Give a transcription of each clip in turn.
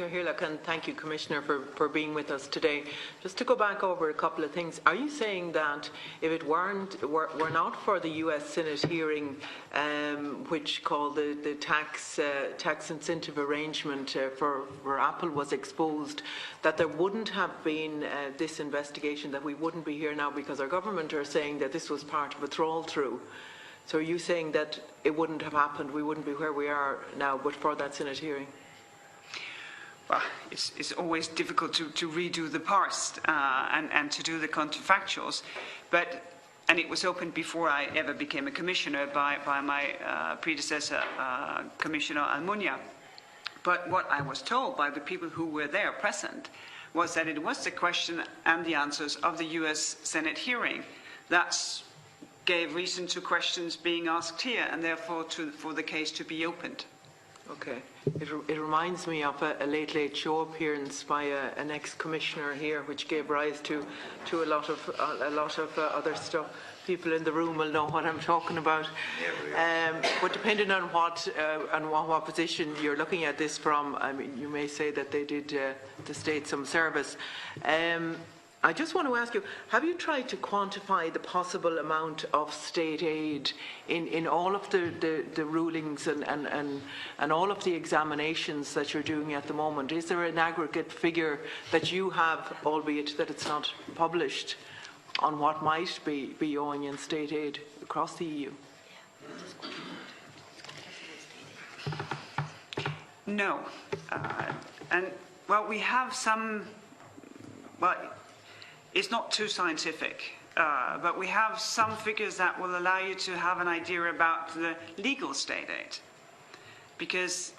And thank you, Commissioner, for being with us today. Just to go back over a couple of things, are you saying that if it were not for the US Senate hearing, which called the tax incentive arrangement for Apple was exposed, that there wouldn't have been this investigation, that we wouldn't be here now, because our government are saying that this was part of a trawl-through? So are you saying that it wouldn't have happened, we wouldn't be where we are now, but for that Senate hearing? Well, it's always difficult to redo the past and to do the counterfactuals, and it was opened before I ever became a commissioner by my predecessor, Commissioner Almunia. But what I was told by the people who were there present was that it was the question and the answers of the US Senate hearing that gave reason to questions being asked here, and therefore for the case to be opened. Okay. It reminds me of a Late Show appearance by an ex-commissioner here, which gave rise to a lot of other stuff. People in the room will know what I'm talking about. But depending on what position you're looking at this from, I mean, you may say that they did the state some service. I just want to ask you, have you tried to quantify the possible amount of state aid in all of the rulings and all of the examinations that you're doing at the moment? Is there an aggregate figure that you have, albeit that it's not published, on what might be owing in state aid across the EU? No. We have some... Well, it's not too scientific, but we have some figures that will allow you to have an idea about the legal state aid. Because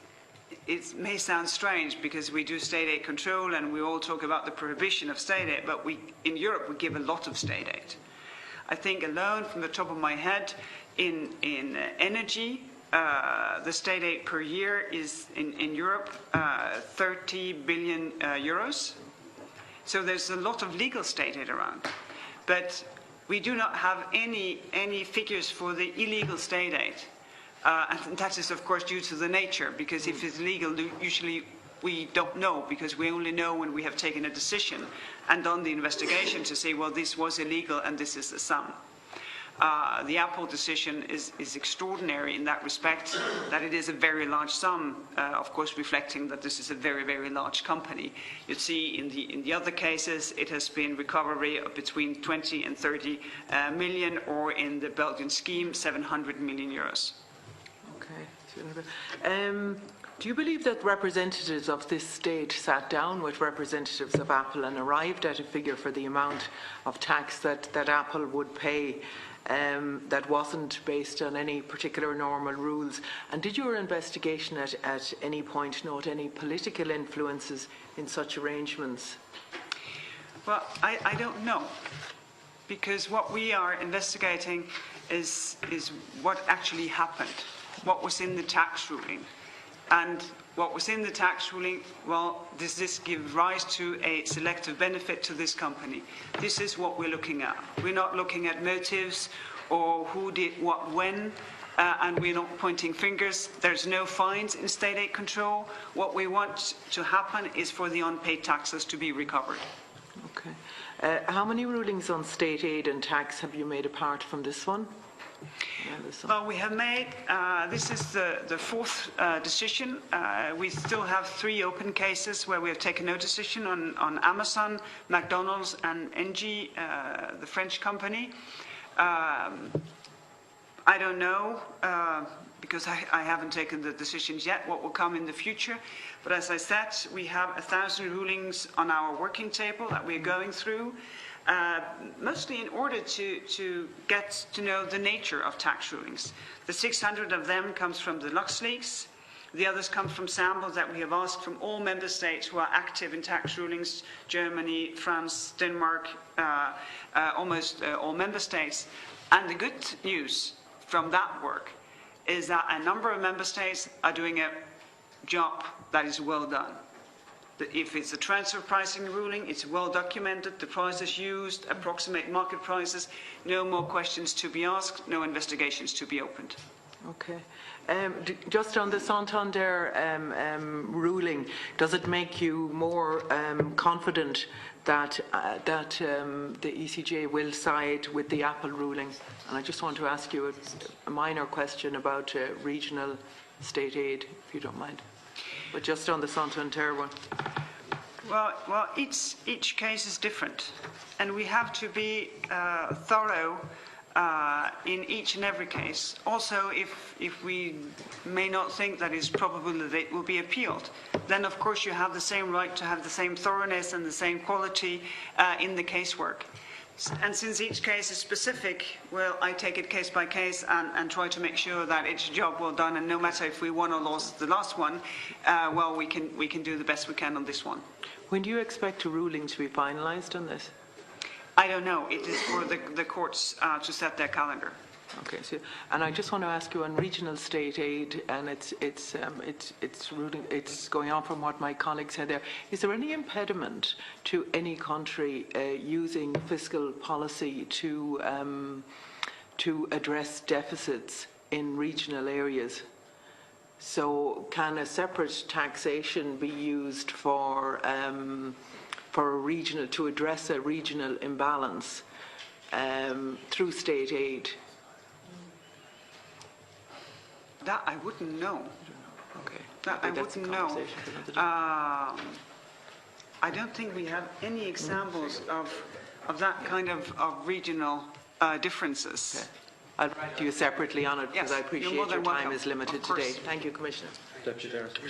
it may sound strange, because we do state aid control and we all talk about the prohibition of state aid, but in Europe we give a lot of state aid. I think alone, from the top of my head, in energy, the state aid per year is in Europe 30 billion euros. So there's a lot of legal state aid around, but we do not have any figures for the illegal state aid, and that is of course due to the nature, because if it's legal, usually we don't know, because we only know when we have taken a decision and done the investigation to say, well, this was illegal and this is the sum. The Apple decision is extraordinary in that respect, that it is a very large sum, of course reflecting that this is a very, very large company. You see in the other cases it has been recovery of between 20 and 30 million, or in the Belgian scheme 700 million euros. Okay. Do you believe that representatives of this state sat down with representatives of Apple and arrived at a figure for the amount of tax that Apple would pay that wasn't based on any particular normal rules? And did your investigation at any point note any political influences in such arrangements? Well, I don't know, because what we are investigating is what actually happened, what was in the tax ruling. And what was in the tax ruling, well, does this give rise to a selective benefit to this company? This is what we're looking at. We're not looking at motives or who did what when, and we're not pointing fingers. There's no fines in state aid control. What we want to happen is for the unpaid taxes to be recovered. Okay. How many rulings on state aid and tax have you made apart from this one? Well, we have made, this is the fourth decision. We still have 3 open cases where we have taken no decision on Amazon, McDonald's and Engie, the French company. I don't know, because I haven't taken the decisions yet, what will come in the future. But as I said, we have 1,000 rulings on our working table that we're going through. Mostly in order to get to know the nature of tax rulings. The 600 of them comes from the LuxLeaks. The others come from samples that we have asked from all member states who are active in tax rulings: Germany, France, Denmark, almost all member states. And the good news from that work is that a number of member states are doing a job that is well done. If it's a transfer pricing ruling, it's well documented, the prices used, approximate market prices, no more questions to be asked, no investigations to be opened. Okay. Just on the Santander ruling, does it make you more confident that the ECJ will side with the Apple ruling? And I just want to ask you a minor question about regional state aid, if you don't mind. But just on the Santander one. Well, each case is different, and we have to be thorough in each and every case. Also, if we may not think that it's probable that it will be appealed, then of course you have the same right to have the same thoroughness and the same quality in the casework. And since each case is specific, well, I take it case by case and try to make sure that it's a job well done. And no matter if we won or lost the last one, well, we can do the best we can on this one. When do you expect a ruling to be finalised on this? I don't know. It is for the courts to set their calendar. Okay, so, and I just want to ask you on regional state aid, and it's going on from what my colleague said there. Is there any impediment to any country using fiscal policy to address deficits in regional areas? So, can a separate taxation be used for a regional, to address a regional imbalance through state aid? That I wouldn't know. Okay. That I wouldn't know. I don't think we have any examples of that kind of regional differences. Okay. I'll write to you separately on it because Yes, I appreciate you're more than your time welcome. is limited Of course. today. Thank you, Commissioner. Deputy Director.